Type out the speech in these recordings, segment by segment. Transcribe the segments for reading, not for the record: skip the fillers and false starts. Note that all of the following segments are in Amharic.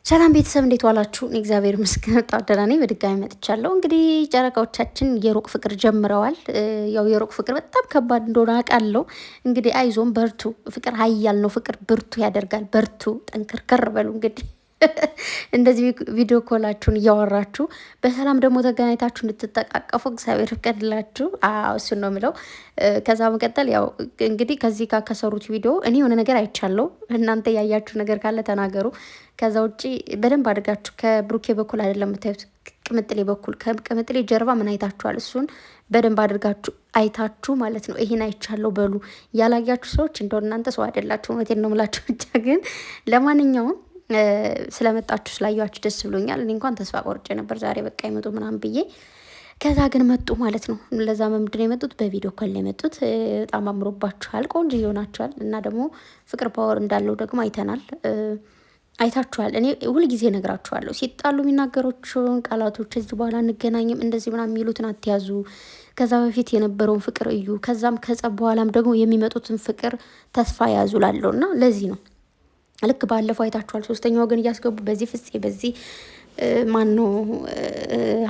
ሰላም ቤተሰብ እንዴት ዋላችሁ? እግዚአብሔር ይመስገን በጣም ደህና ነኝ። በድጋሚ መጥቻለሁ። እንግዲህ ጨረቃዎቻችን የሩቅ ፍቅር ጀምረዋል። ያው የሩቅ ፍቅር በጣም ከባድ እንደሆነ አውቃለሁ። እንግዲህ አይዞን በርቱ። ፍቅር ኃያል ነው። ፍቅር ብርቱ ያደርጋል። በርቱ፣ ጠንከርከር በሉ እንግዲህ እንደዚህ ቪዲዮ ኮላችሁን እያወራችሁ በሰላም ደግሞ ተገናኝታችሁ እንድትጠቃቀፉ እግዚአብሔር ፍቀድላችሁ። እሱን ነው የምለው። ከዛ መቀጠል ያው እንግዲህ ከዚህ ጋር ከሰሩት ቪዲዮ እኔ የሆነ ነገር አይቻለሁ። እናንተ ያያችሁ ነገር ካለ ተናገሩ። ከዛ ውጭ በደንብ አድርጋችሁ ከብሩኬ በኩል አይደለም የምታዩት፣ ቅምጥሌ በኩል ከቅምጥሌ ጀርባ ምን አይታችኋል? እሱን በደንብ አድርጋችሁ አይታችሁ ማለት ነው። ይሄን አይቻለሁ በሉ። ያላያችሁ ሰዎች እንደው እናንተ ሰው አይደላችሁ። እውነቴን ነው የምላችሁ። ብቻ ግን ለማንኛውም ስለመጣችሁ ስላያችሁ ደስ ብሎኛል። እኔ እንኳን ተስፋ ቆርጬ ነበር ዛሬ በቃ ይመጡ ምናምን ብዬ። ከዛ ግን መጡ ማለት ነው። ለዛ ምንድን ነው የመጡት? በቪዲዮ ኮል የመጡት። በጣም አምሮባችኋል፣ ቆንጆ ይሆናችኋል። እና ደግሞ ፍቅር ፓወር እንዳለው ደግሞ አይተናል፣ አይታችኋል። እኔ ሁልጊዜ እነግራችኋለሁ፣ ሲጣሉ የሚናገሯቸውን ቃላቶች እዚህ በኋላ እንገናኝም እንደዚህ ምናምን የሚሉትን አትያዙ። ከዛ በፊት የነበረውን ፍቅር እዩ። ከዛም ከጸብ በኋላም ደግሞ የሚመጡትን ፍቅር ተስፋ ያዙ ላለው እና ለዚህ ነው ልክ ባለፈው አይታችኋል። ሶስተኛ ወገን እያስገቡ በዚህ ፍፄ በዚህ ማን ነው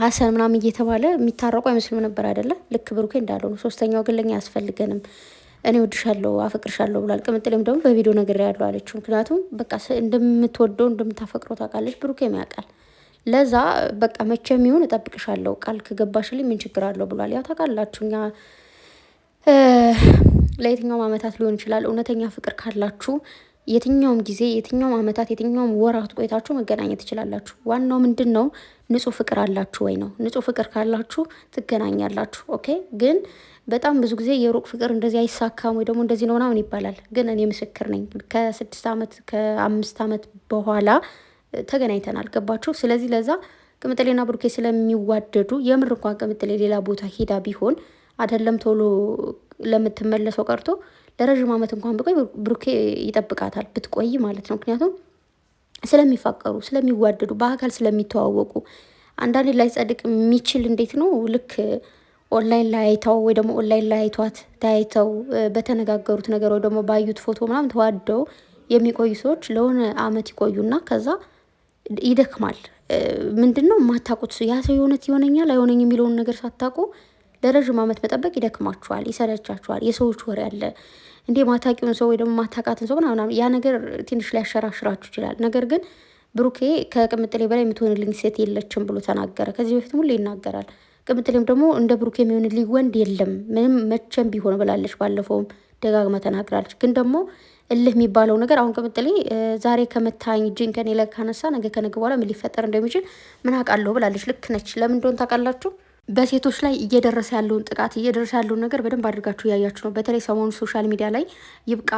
ሀሰን ምናምን እየተባለ የሚታረቁ አይመስልም ነበር አይደለ? ልክ ብሩኬ እንዳለው ነው። ሶስተኛ ወገን ለኛ አያስፈልገንም፣ እኔ ወድሻለሁ አፈቅርሻለሁ ብሏል። ቅምጥሌም ደግሞ በቪዲዮ ነገር ያለው አለችው። ምክንያቱም በቃ እንደምትወደው እንደምታፈቅረው ታውቃለች፣ ብሩኬም ያውቃል። ለዛ በቃ መቼም ይሁን እጠብቅሻለሁ ቃል ከገባሽልኝ ምን ችግር አለው ብሏል። ያው ታውቃላችሁ እኛ ለየትኛውም አመታት ሊሆን ይችላል እውነተኛ ፍቅር ካላችሁ የትኛውም ጊዜ የትኛውም አመታት የትኛውም ወራት ቆይታችሁ መገናኘት ትችላላችሁ። ዋናው ምንድን ነው? ንጹህ ፍቅር አላችሁ ወይ ነው። ንጹህ ፍቅር ካላችሁ ትገናኛላችሁ። ኦኬ። ግን በጣም ብዙ ጊዜ የሩቅ ፍቅር እንደዚህ አይሳካም ወይ ደግሞ እንደዚህ ነው ምናምን ይባላል። ግን እኔ ምስክር ነኝ። ከ6 ዓመት ከ5 ዓመት በኋላ ተገናኝተናል። ገባችሁ? ስለዚህ ለዛ ቅምጥሌና ብሩኬ ስለሚዋደዱ የምር እንኳን ቅምጥሌ ሌላ ቦታ ሄዳ ቢሆን አይደለም ቶሎ ለምትመለሰው ቀርቶ ለረዥም ዓመት እንኳን ብቆይ ብሩኬ ይጠብቃታል፣ ብትቆይ ማለት ነው። ምክንያቱም ስለሚፋቀሩ ስለሚዋደዱ በአካል ስለሚተዋወቁ። አንዳንዴ ላይ ጸድቅ የሚችል እንዴት ነው ልክ ኦንላይን ላይ አይተው ወይ ደግሞ ኦንላይን ላይ አይቷት ተያይተው በተነጋገሩት ነገር ወይ ደግሞ ባዩት ፎቶ ምናምን ተዋደው የሚቆዩ ሰዎች ለሆነ ዓመት ይቆዩና ከዛ ይደክማል። ምንድን ነው የማታውቁት ያ ሰው የእውነት ይሆነኛል አይሆነኝ የሚለውን ነገር ሳታውቁ ለረዥም ዓመት መጠበቅ ይደክማችኋል፣ ይሰለቻችኋል። የሰዎች ወሬ አለ እንዴ ማታቂውን ሰው ወይ ደግሞ ማታቃትን ሰው ምናምን ያ ነገር ትንሽ ሊያሸራሽራችሁ ይችላል። ነገር ግን ብሩኬ ከቅምጥሌ በላይ የምትሆንልኝ ሴት የለችም ብሎ ተናገረ። ከዚህ በፊትም ሁሌ ይናገራል። ቅምጥሌም ደግሞ እንደ ብሩኬ የሚሆንልኝ ወንድ የለም ምንም መቼም ቢሆን ብላለች። ባለፈውም ደጋግማ ተናግራለች። ግን ደግሞ እልህ የሚባለው ነገር አሁን ቅምጥሌ ዛሬ ከመታኝ እጅን ከኔ ላይ ካነሳ ነገ ከነገ በኋላ ምን ሊፈጠር እንደሚችል ምን አውቃለሁ ብላለች። ልክ ነች። ለምን እንደሆነ ታውቃላችሁ? በሴቶች ላይ እየደረሰ ያለውን ጥቃት እየደረሰ ያለውን ነገር በደንብ አድርጋችሁ እያያችሁ ነው። በተለይ ሰሞኑ ሶሻል ሚዲያ ላይ ይብቃ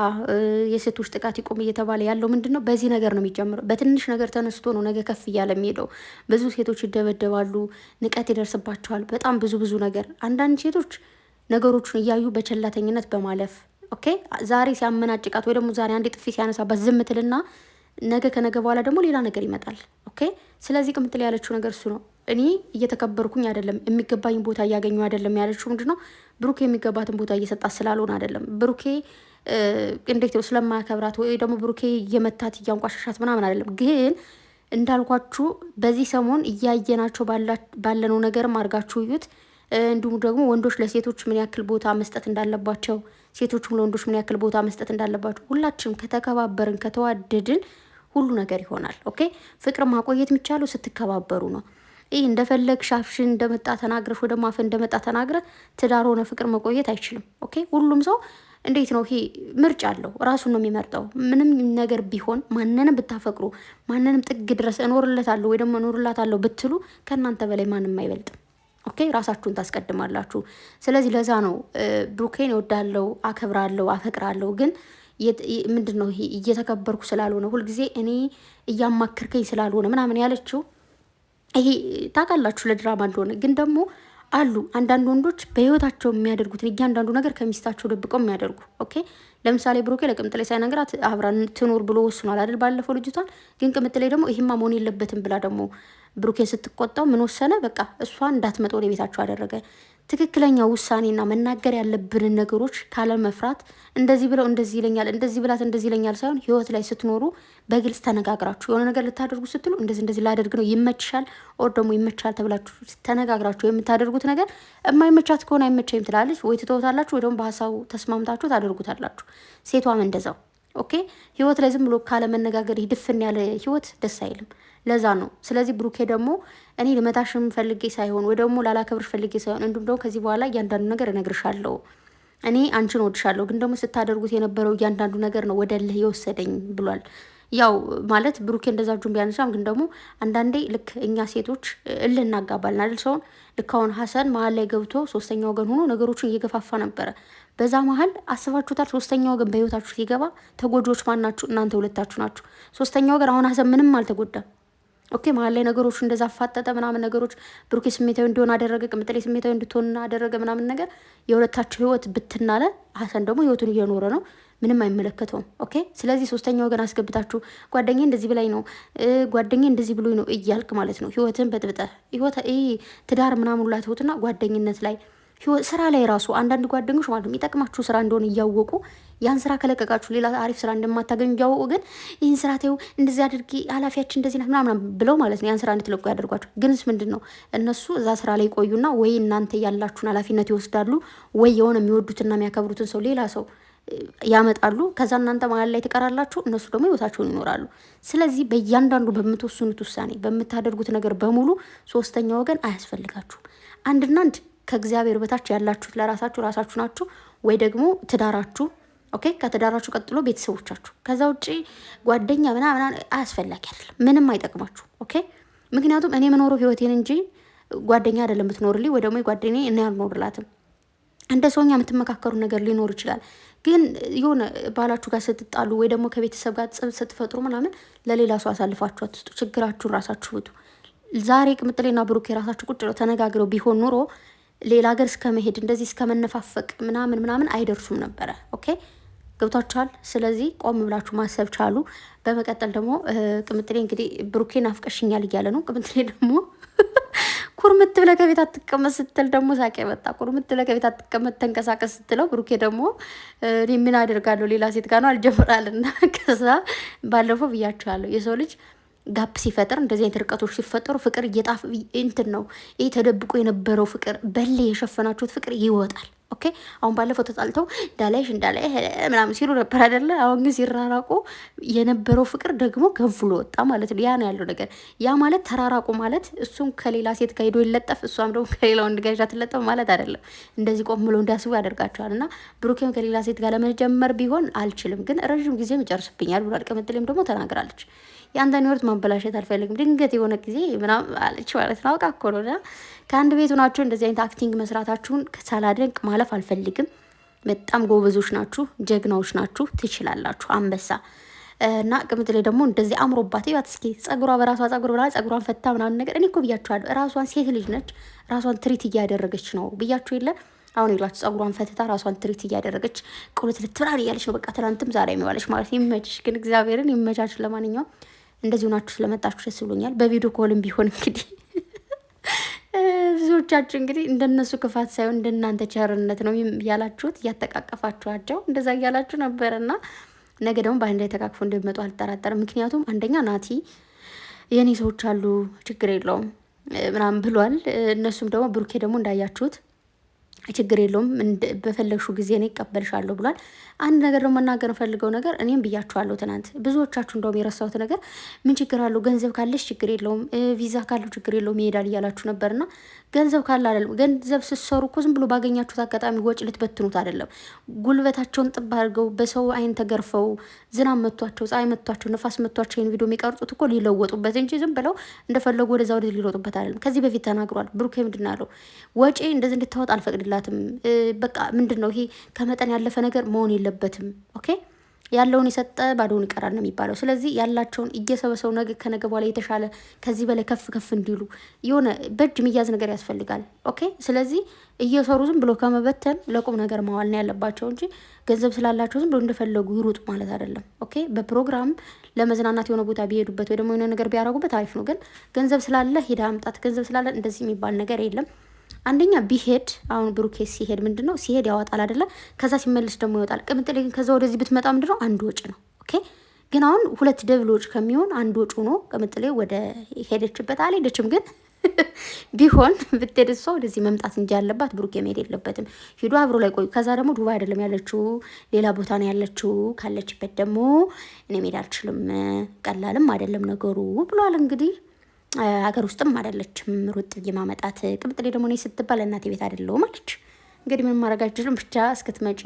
የሴቶች ጥቃት ይቆም እየተባለ ያለው ምንድን ነው? በዚህ ነገር ነው የሚጀምረው። በትንሽ ነገር ተነስቶ ነው ነገ ከፍ እያለ የሚሄደው። ብዙ ሴቶች ይደበደባሉ፣ ንቀት ይደርስባቸዋል፣ በጣም ብዙ ነገር። አንዳንድ ሴቶች ነገሮቹን እያዩ በቸላተኝነት በማለፍ ኦኬ፣ ዛሬ ሲያመናጭቃት ወይ ደግሞ ዛሬ አንድ ጥፊ ሲያነሳባት ዝም ትልና ነገ ከነገ በኋላ ደግሞ ሌላ ነገር ይመጣል። ኦኬ። ስለዚህ ቅምጥሌ ያለችው ነገር እሱ ነው። እኔ እየተከበርኩኝ አይደለም፣ የሚገባኝ ቦታ እያገኙ አይደለም ያለችው ምንድን ነው? ብሩኬ የሚገባትን ቦታ እየሰጣት ስላልሆነ አይደለም። ብሩኬ እንዴት ነው ስለማያከብራት ወይ ደግሞ ብሩኬ እየመታት እያንቋሸሻት ምናምን አይደለም። ግን እንዳልኳችሁ በዚህ ሰሞን እያየናቸው ባለነው ነገርም አድርጋችሁ እዩት። እንዲሁም ደግሞ ወንዶች ለሴቶች ምን ያክል ቦታ መስጠት እንዳለባቸው፣ ሴቶችም ለወንዶች ምን ያክል ቦታ መስጠት እንዳለባቸው፣ ሁላችንም ከተከባበርን ከተዋደድን ሁሉ ነገር ይሆናል። ኦኬ። ፍቅር ማቆየት የሚቻለው ስትከባበሩ ነው። ይህ እንደፈለግ ሻፍሽን እንደመጣ ተናግረሽ ወደ ማፈ እንደመጣ ተናግረ ትዳር ሆነ ፍቅር መቆየት አይችልም። ኦኬ። ሁሉም ሰው እንዴት ነው ይሄ ምርጫ አለው፣ ራሱን ነው የሚመርጠው። ምንም ነገር ቢሆን ማንንም ብታፈቅሩ ማንንም ጥግ ድረስ እኖርለታለሁ ወይ ደግሞ እኖርላታለሁ ብትሉ ከእናንተ በላይ ማንም አይበልጥም። ኦኬ። ራሳችሁን ታስቀድማላችሁ። ስለዚህ ለዛ ነው ብሩኬን እወዳለሁ፣ አከብራለሁ፣ አፈቅራለሁ ግን ምንድን ነው ይሄ እየተከበርኩ ስላልሆነ ሁልጊዜ እኔ እያማከርከኝ ስላልሆነ ምናምን ያለችው። ይሄ ታውቃላችሁ ለድራማ እንደሆነ። ግን ደግሞ አሉ አንዳንድ ወንዶች በህይወታቸው የሚያደርጉትን እያንዳንዱ ነገር ከሚስታቸው ደብቀው የሚያደርጉ። ኦኬ። ለምሳሌ ብሩኬ ለቅምጥሌ ሳይነግራት አብራን ትኖር ብሎ ወስኗል አይደል? ባለፈው ልጅቷን። ግን ቅምጥሌ ደግሞ ይሄማ መሆን የለበትም ብላ ደግሞ ብሩኬን ስትቆጣው ምን ወሰነ? በቃ እሷን እንዳትመጣ ወደ ቤታቸው አደረገ። ትክክለኛ ውሳኔና መናገር ያለብንን ነገሮች ካለ መፍራት እንደዚህ ብለው እንደዚህ ይለኛል እንደዚህ ብላት እንደዚህ ይለኛል ሳይሆን ህይወት ላይ ስትኖሩ በግልጽ ተነጋግራችሁ የሆነ ነገር ልታደርጉ ስትሉ እንደዚህ ላደርግ ነው ይመችሻል ኦር ደግሞ ይመቻል ተብላችሁ ተነጋግራችሁ የምታደርጉት ነገር የማይመቻት ከሆነ አይመቸኝም ትላለች ወይ ትተውታላችሁ ወይ ደግሞ በሀሳቡ ተስማምታችሁ ታደርጉታላችሁ። ሴቷም እንደዛው ኦኬ። ህይወት ላይ ዝም ብሎ ካለ መነጋገር ድፍን ያለ ህይወት ደስ አይልም። ለዛ ነው። ስለዚህ ብሩኬ ደግሞ እኔ ልመታሽም ፈልጌ ሳይሆን ወይ ደግሞ ላላከብርሽ ፈልጌ ሳይሆን እንዲሁም ደግሞ ከዚህ በኋላ እያንዳንዱ ነገር እነግርሻለሁ፣ እኔ አንቺን ወድሻለሁ፣ ግን ደግሞ ስታደርጉት የነበረው እያንዳንዱ ነገር ነው ወደ እልህ የወሰደኝ ብሏል። ያው ማለት ብሩኬ እንደዛ እጁን ቢያነሳም ግን ደግሞ አንዳንዴ ልክ እኛ ሴቶች እልህ እናጋባልን አይደል? ሰውን ልክ አሁን ሀሰን መሀል ላይ ገብቶ ሶስተኛ ወገን ሆኖ ነገሮችን እየገፋፋ ነበረ። በዛ መሀል አስባችሁታል? ሶስተኛ ወገን በህይወታችሁ ሲገባ ተጎጂዎች ማን ናችሁ? እናንተ ሁለታችሁ ናችሁ። ሶስተኛ ወገን አሁን ሀሰን ምንም አልተጎዳም። ኦኬ መሀል ላይ ነገሮች እንደዛ አፋጠጠ ምናምን ነገሮች ብሩኬ ስሜታዊ እንዲሆን አደረገ፣ ቅምጥሌ ስሜታዊ እንድትሆን አደረገ ምናምን ነገር የሁለታቸው ህይወት ብትናለ፣ ሀሰን ደግሞ ህይወቱን እየኖረ ነው፣ ምንም አይመለከተውም። ኦኬ ስለዚህ ሶስተኛ ወገን አስገብታችሁ ጓደኛ እንደዚህ ብላኝ ነው ጓደኛ እንደዚህ ብሎኝ ነው እያልክ ማለት ነው ህይወትን በጥብጠ ህይወት ትዳር ምናምን ላይ ትሁትና ጓደኝነት ላይ ስራ ላይ ራሱ አንዳንድ ጓደኞች ማለት የሚጠቅማችሁ ስራ እንደሆነ እያወቁ ያን ስራ ከለቀቃችሁ ሌላ አሪፍ ስራ እንደማታገኙ እያወቁ ግን ይህን ስራ ተይው እንደዚህ አድርጊ ኃላፊያችን እንደዚህ ናት ምናምን ብለው ማለት ነው ያን ስራ እንድትለቁ ያደርጓቸው። ግንስ ምንድን ነው እነሱ እዛ ስራ ላይ ቆዩና ወይ እናንተ ያላችሁን ኃላፊነት ይወስዳሉ ወይ የሆነ የሚወዱትና የሚያከብሩትን ሰው ሌላ ሰው ያመጣሉ። ከዛ እናንተ መሀል ላይ ትቀራላችሁ፣ እነሱ ደግሞ ህይወታቸውን ይኖራሉ። ስለዚህ በእያንዳንዱ በምትወስኑት ውሳኔ በምታደርጉት ነገር በሙሉ ሶስተኛ ወገን አያስፈልጋችሁም። አንድና አንድ ከእግዚአብሔር በታች ያላችሁት ለራሳችሁ ራሳችሁ ናችሁ፣ ወይ ደግሞ ትዳራችሁ። ኦኬ ከትዳራችሁ ቀጥሎ ቤተሰቦቻችሁ። ከዛ ውጭ ጓደኛ ምናምን አያስፈላጊ አይደለም፣ ምንም አይጠቅማችሁ። ኦኬ ምክንያቱም እኔ የምኖረው ህይወቴን እንጂ ጓደኛ አይደለም የምትኖርልኝ፣ ወይ ደግሞ ጓደኛ እኔ አልኖርላትም። እንደ ሰውኛ የምትመካከሩ ነገር ሊኖር ይችላል። ግን የሆነ ባላችሁ ጋር ስትጣሉ ወይ ደግሞ ከቤተሰብ ጋር ጽብ ስትፈጥሩ ምናምን ለሌላ ሰው አሳልፋችሁ አትስጡ። ችግራችሁን ራሳችሁ ብቱ። ዛሬ ቅምጥሌና ብሩክ የራሳችሁ ቁጭ ብለው ተነጋግረው ቢሆን ኑሮ ሌላ ሀገር እስከ መሄድ እንደዚህ እስከ መነፋፈቅ ምናምን አይደርሱም ነበረ። ኦኬ ገብቷችኋል? ስለዚህ ቆም ብላችሁ ማሰብ ቻሉ። በመቀጠል ደግሞ ቅምጥሌ እንግዲህ ብሩኬን አፍቀሽኛል እያለ ነው። ቅምጥሌ ደግሞ ኩርምት ብለህ ከቤት አትቀመጥ ስትል ደግሞ ሳቄ መጣ። ኩርምት ብለህ ከቤት አትቀመጥ ተንቀሳቀስ ስትለው ብሩኬ ደግሞ እኔ ምን አደርጋለሁ ሌላ ሴት ጋር ነው አልጀምራልና ከዛ ባለፈው ብያችኋለሁ የሰው ልጅ ጋፕ ሲፈጥር እንደዚህ አይነት ርቀቶች ሲፈጠሩ ፍቅር እየጣፍ እንትን ነው ይህ ተደብቆ የነበረው ፍቅር በሌ የሸፈናችሁት ፍቅር ይወጣል። ኦኬ አሁን ባለፈው ተጣልተው እንዳላይሽ ምናምን ሲሉ ነበር አይደለ? አሁን ግን ሲራራቁ የነበረው ፍቅር ደግሞ ገንፍሎ ወጣ ማለት ነው። ያ ነው ያለው ነገር። ያ ማለት ተራራቁ ማለት እሱም ከሌላ ሴት ጋር ሄዶ ይለጠፍ፣ እሷም ደግሞ ከሌላ ወንድ ጋር ትለጠፍ ማለት አይደለም። እንደዚህ ቆም ብሎ እንዲያስቡ ያደርጋቸዋል። እና ብሩኬም ከሌላ ሴት ጋር ለመጀመር ቢሆን አልችልም፣ ግን ረዥም ጊዜም ይጨርስብኛል ብሏል። ቅምጥሌም ደግሞ ተናግራለች። የአንተን ህይወት ማበላሸት አልፈልግም፣ ድንገት የሆነ ጊዜ ምናምን አለች ማለት ነው። አውቃ እኮ ነው። ከአንድ ቤቱ ናችሁ እንደዚህ አይነት አክቲንግ መስራታችሁን ሳላደንቅ ማለፍ አልፈልግም። በጣም ጎበዞች ናችሁ፣ ጀግናዎች ናችሁ፣ ትችላላችሁ። አንበሳ እና ቅምጥሌ ደግሞ እንደዚህ አምሮባት ይባት እስኪ ጸጉሯ በራሷ ጸጉር ብላ ጸጉሯን ፈታ ምናምን ነገር። እኔ እኮ ብያችኋለሁ፣ ራሷን ሴት ልጅ ነች፣ ራሷን ትሪት እያደረገች ነው ብያችሁ የለ አሁን ይላችሁ ጸጉሯን ፈትታ ራሷን ትሪት እያደረገች ቁልት ልትብራሪ እያለች ነው። በቃ ትናንትም ዛሬ የሚባለች ማለት ይመችሽ፣ ግን እግዚአብሔርን ይመቻችሁ። ለማንኛውም እንደዚሁ ናችሁ ስለመጣችሁ ደስ ብሎኛል። በቪዲዮ ኮልም ቢሆን እንግዲህ ብዙዎቻችሁ እንግዲህ እንደነሱ ክፋት ሳይሆን እንደናንተ ቸርነት ነው ያላችሁት፣ እያተቃቀፋችኋቸው እንደዛ እያላችሁ ነበርና ነገ ደግሞ በአንድ ላይ ተቃቅፎ እንደሚመጡ አልጠራጠርም። ምክንያቱም አንደኛ ናቲ የኔ ሰዎች አሉ ችግር የለውም ምናምን ብሏል። እነሱም ደግሞ ብሩኬ ደግሞ እንዳያችሁት ችግር የለውም በፈለግሹ ጊዜ ነው ይቀበልሻለሁ ብሏል። አንድ ነገር ደግሞ መናገር ፈልገው ነገር እኔም ብያችኋለሁ ትናንት። ብዙዎቻችሁ እንደውም የረሳሁት ነገር ምን ችግር አለው ገንዘብ ካለሽ ችግር የለውም ቪዛ ካለው ችግር የለውም ይሄዳል እያላችሁ ነበርና ገንዘብ ካለ አይደለም። ገንዘብ ስትሰሩ እኮ ዝም ብሎ ባገኛችሁት አጋጣሚ ወጭ ልትበትኑት አይደለም። ጉልበታቸውን ጥብ አድርገው በሰው አይን ተገርፈው ዝናብ መቷቸው ፀሐይ መቷቸው ነፋስ መቷቸው ይህን ቪዲዮ የሚቀርጹት እኮ ሊለወጡበት እንጂ ዝም ብለው እንደፈለጉ ወደዛ ወደ ሊሮጡበት አይደለም። ከዚህ በፊት ተናግሯል ብሩኬ። ምንድን አለው? ወጪ እንደዚህ እንድታወጥ አልፈቅድላትም። በቃ ምንድን ነው ይሄ ከመጠን ያለፈ ነገር መሆን የለበትም። ኦኬ ያለውን የሰጠ ባዶውን ይቀራል ነው የሚባለው። ስለዚህ ያላቸውን እየሰበሰቡ ነገ ከነገ በኋላ የተሻለ ከዚህ በላይ ከፍ ከፍ እንዲሉ የሆነ በእጅ የሚያዝ ነገር ያስፈልጋል። ኦኬ ስለዚህ እየሰሩ ዝም ብሎ ከመበተን ለቁም ነገር ማዋል ነው ያለባቸው እንጂ ገንዘብ ስላላቸው ዝም ብሎ እንደፈለጉ ይሩጡ ማለት አይደለም። ኦኬ በፕሮግራም ለመዝናናት የሆነ ቦታ ቢሄዱበት ወይ ደግሞ የሆነ ነገር ቢያደርጉበት አሪፍ ነው። ግን ገንዘብ ስላለ ሄዳ አምጣት፣ ገንዘብ ስላለ እንደዚህ የሚባል ነገር የለም። አንደኛ ቢሄድ አሁን ብሩኬ ሲሄድ ምንድን ነው ሲሄድ ያወጣል አይደለ? ከዛ ሲመልስ ደግሞ ይወጣል። ቅምጥሌ ግን ከዛ ወደዚህ ብትመጣ ምንድን ነው አንድ ወጭ ነው። ኦኬ ግን አሁን ሁለት ደብል ወጭ ከሚሆን አንድ ወጭ ሆኖ ቅምጥሌ ወደ ሄደችበት አልሄደችም ግን ቢሆን ብትሄድ እሷ ወደዚህ መምጣት እንጂ ያለባት ብሩኬ መሄድ የለበትም። ሂዱ አብሮ ላይ ቆዩ። ከዛ ደግሞ ዱባይ አይደለም ያለችው ሌላ ቦታ ነው ያለችው። ካለችበት ደግሞ እኔ መሄድ አልችልም፣ ቀላልም አይደለም ነገሩ ብሏል። እንግዲህ ሀገር ውስጥም አይደለችም ሩጥ ማመጣት። ቅምጥሌ ደግሞ እኔ ስትባል እናቴ ቤት አይደለሁም አለች። እንግዲህ ምን ማድረግ አልችልም፣ ብቻ እስክትመጪ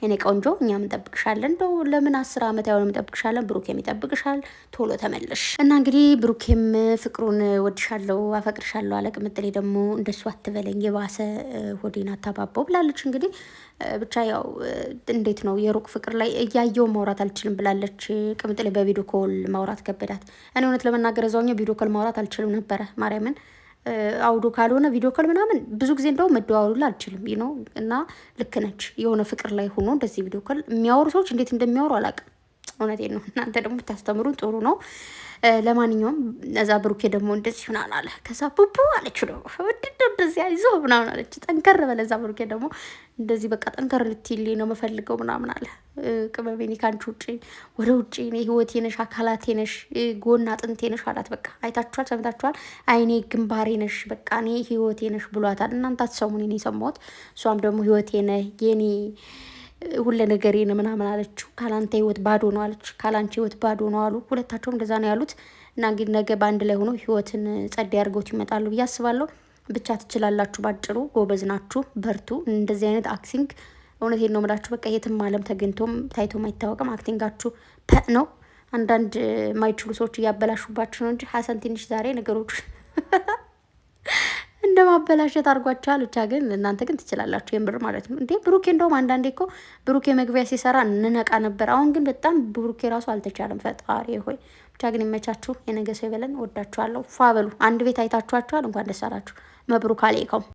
የኔ ቆንጆ እኛም እንጠብቅሻለን። እንደው ለምን 10 ዓመት ያውን እንጠብቅሻለን፣ ብሩኬም ይጠብቅሻል። ቶሎ ተመለሽ እና እንግዲህ ብሩኬም ፍቅሩን ወድሻለሁ፣ አፈቅርሻለሁ አለ። ቅምጥሌ ደግሞ እንደሱ አትበለኝ የባሰ ሆዴን አታባባው ብላለች። እንግዲህ ብቻ ያው እንዴት ነው የሩቅ ፍቅር ላይ እያየው ማውራት አልችልም ብላለች። ቅምጥሌ በቪዲዮ ኮል ማውራት ከበዳት። እኔ እውነት ለመናገር እዛውኛው ቪዲዮ ኮል ማውራት አልችልም ነበረ ማርያምን አውዶ ካልሆነ ቪዲዮ ኮል ምናምን ብዙ ጊዜ እንደው መደዋወሉ አልችልም ነው። እና ልክ ነች። የሆነ ፍቅር ላይ ሆኖ እንደዚህ ቪዲዮ ኮል የሚያወሩ ሰዎች እንዴት እንደሚያወሩ አላውቅም። እውነቴን ነው። እናንተ ደግሞ ብታስተምሩን ጥሩ ነው። ለማንኛውም እዛ ብሩኬ ደግሞ እንደዚህ ምናምን አለ። ከዛ ቡቡ አለች ደግሞ ምንድነው እንደዚህ አይዞ ምናምን አለች። ጠንከር በለዛ ብሩኬ ደግሞ እንደዚህ በቃ ጠንከር ልትይልኝ ነው የምፈልገው ምናምን አለ። ቅመቤኔ ከአንቺ ውጭ ወደ ውጭ ህይወቴ ነሽ፣ አካላቴ ነሽ፣ ጎና አጥንቴ ነሽ አላት። በቃ አይታችኋል፣ ሰምታችኋል። አይኔ ግንባሬ ነሽ፣ በቃ እኔ ህይወቴ ነሽ ብሏታል። እናንተ አትሰሙን፣ እኔ ሰማሁት። እሷም ደግሞ ህይወቴ ነህ የኔ ሁለ ነገሬ ነው ምናምን አለችው። ካላንተ ህይወት ባዶ ነው አለች። ካላንቺ ህይወት ባዶ ነው አሉ። ሁለታቸውም እንደዛ ነው ያሉት። እና እንግዲህ ነገ በአንድ ላይ ሆኖ ህይወትን ጸድ አድርገውት ይመጣሉ ብዬ አስባለሁ። ብቻ ትችላላችሁ፣ ባጭሩ ጎበዝ ናችሁ፣ በርቱ። እንደዚህ አይነት አክቲንግ እውነቴን ነው የምላችሁ። በቃ የትም ዓለም ተገኝቶም ታይቶም አይታወቅም። አክቲንጋችሁ ነው። አንዳንድ የማይችሉ ሰዎች እያበላሹባችሁ ነው እንጂ ሀሰን ትንሽ ዛሬ ነገሮች እንደ ማበላሸት አድርጓቸዋል። ብቻ ግን እናንተ ግን ትችላላችሁ፣ የምር ማለት ነው እንዴ። ብሩኬ እንደውም አንዳንዴ እኮ ብሩኬ መግቢያ ሲሰራ እንነቃ ነበር። አሁን ግን በጣም ብሩኬ ራሱ አልተቻለም። ፈጣሪ ሆይ ብቻ ግን ይመቻችሁ። የነገ ሰው ይበለን። ወዳችኋለሁ። ፏ በሉ። አንድ ቤት አይታችኋቸዋል። እንኳን ደስ አላችሁ። መብሩክ አለይኩም።